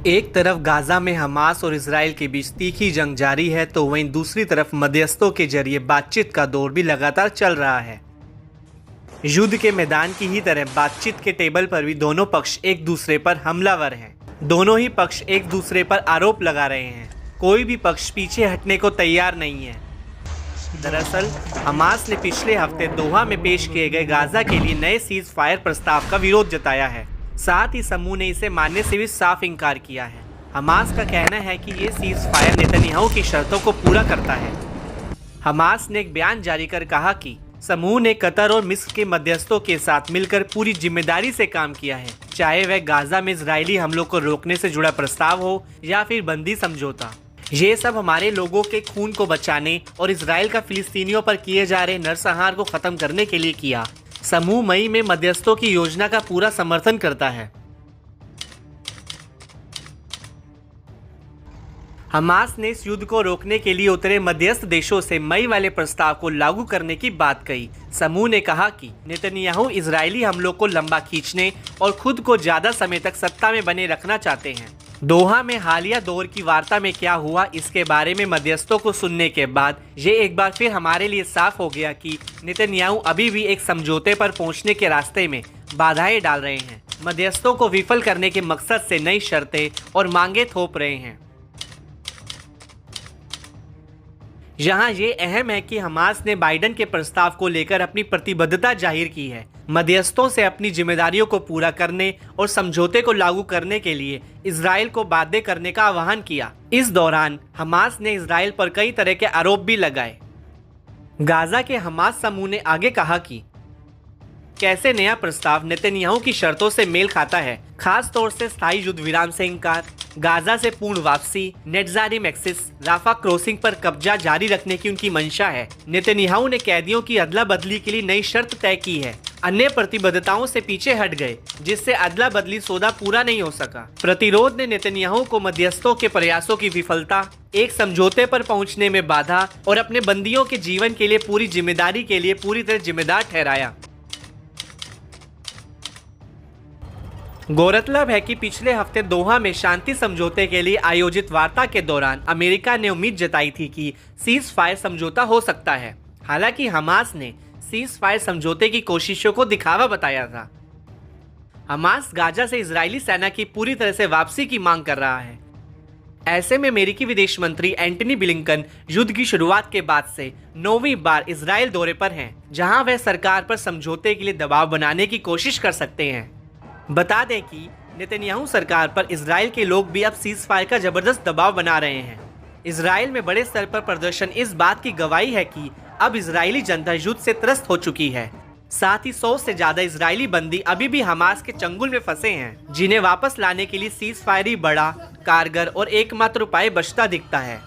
एक तरफ गाजा में हमास और इजराइल के बीच तीखी जंग जारी है तो वहीं दूसरी तरफ मध्यस्थों के जरिए बातचीत का दौर भी लगातार चल रहा है। युद्ध के मैदान की ही तरह बातचीत के टेबल पर भी दोनों पक्ष एक दूसरे पर हमलावर हैं। दोनों ही पक्ष एक दूसरे पर आरोप लगा रहे हैं। कोई भी पक्ष पीछे हटने को तैयार नहीं है। दरअसल हमास ने पिछले हफ्ते दोहा में पेश किए गए गाजा के लिए नए सीज फायर प्रस्ताव का विरोध जताया है। साथ ही समूह ने इसे मानने से भी साफ इनकार किया है। हमास का कहना है कि ये सीज फायर नेतन्याहू की शर्तों को पूरा करता है। हमास ने एक बयान जारी कर कहा कि समूह ने कतर और मिस्र के मध्यस्थों के साथ मिलकर पूरी जिम्मेदारी से काम किया है, चाहे वह गाजा में इजरायली हमलों को रोकने से जुड़ा प्रस्ताव हो या फिर बंदी समझौता। ये सब हमारे लोगों के खून को बचाने और इजराइल का फिलिस्तीनियों पर किए जा रहे नरसंहार को खत्म करने के लिए किया। समूह मई में मध्यस्थों की योजना का पूरा समर्थन करता है। हमास ने इस युद्ध को रोकने के लिए उतरे मध्यस्थ देशों से मई वाले प्रस्ताव को लागू करने की बात कही। समूह ने कहा कि नेतन्याहू इजरायली हमलों को लंबा खींचने और खुद को ज्यादा समय तक सत्ता में बने रखना चाहते हैं। दोहा में हालिया दौर की वार्ता में क्या हुआ, इसके बारे में मध्यस्थों को सुनने के बाद ये एक बार फिर हमारे लिए साफ हो गया कि नेतन्याहू अभी भी एक समझौते पर पहुंचने के रास्ते में बाधाएं डाल रहे हैं। मध्यस्थों को विफल करने के मकसद से नई शर्तें और मांगे थोप रहे हैं। यहाँ ये अहम है कि हमास ने बाइडेन के प्रस्ताव को लेकर अपनी प्रतिबद्धता जाहिर की है। मध्यस्थों से अपनी जिम्मेदारियों को पूरा करने और समझौते को लागू करने के लिए इजराइल को बाध्य करने का आह्वान किया। इस दौरान हमास ने इजराइल पर कई तरह के आरोप भी लगाए। गाजा के हमास समूह ने आगे कहा कि कैसे नया प्रस्ताव नेतन्याहू की शर्तों से मेल खाता है, खास तौर से स्थायी युद्ध विराम से इनकार, गाजा से पूर्ण वापसी, नेटजारिम एक्सिस, राफा क्रॉसिंग पर कब्जा जारी रखने की उनकी मंशा है। नेतन्याहू ने कैदियों की अदला बदली के लिए नई शर्त तय की है। अन्य प्रतिबद्धताओं से पीछे हट गए, जिससे अदला बदली सौदा पूरा नहीं हो सका। प्रतिरोध ने नेतन्याहू को मध्यस्थों के प्रयासों की विफलता, एक समझौते पर पहुंचने में बाधा और अपने बंदियों के जीवन के लिए पूरी जिम्मेदारी के लिए पूरी तरह जिम्मेदार ठहराया। गौरतलब है कि पिछले हफ्ते दोहा में शांति समझौते के लिए आयोजित वार्ता के दौरान अमेरिका ने उम्मीद जताई थी कि सीज फायर समझौता हो सकता है। हालांकि हमास ने सीज फायर समझौते की कोशिशों को दिखावा बताया था। हमास गाजा से इजरायली सेना की पूरी तरह से वापसी की मांग कर रहा है। ऐसे में अमेरिकी विदेश मंत्री एंटनी ब्लिंकन युद्ध की शुरुआत के बाद से 9वीं बार इजराइल दौरे पर हैं, जहां वह सरकार पर समझौते के लिए दबाव बनाने की कोशिश कर सकते हैं। बता दें कि नेतन्याहू सरकार पर इजराइल के लोग भी अब सीज फायर का जबरदस्त दबाव बना रहे हैं। इजराइल में बड़े स्तर पर प्रदर्शन इस बात की गवाही है कि अब इजरायली जनता युद्ध से त्रस्त हो चुकी है। साथ ही 100 से ज्यादा इजरायली बंदी अभी भी हमास के चंगुल में फंसे हैं, जिन्हें वापस लाने के लिए सीज फायर ही बड़ा, कारगर और एकमात्र उपाय बचता दिखता है।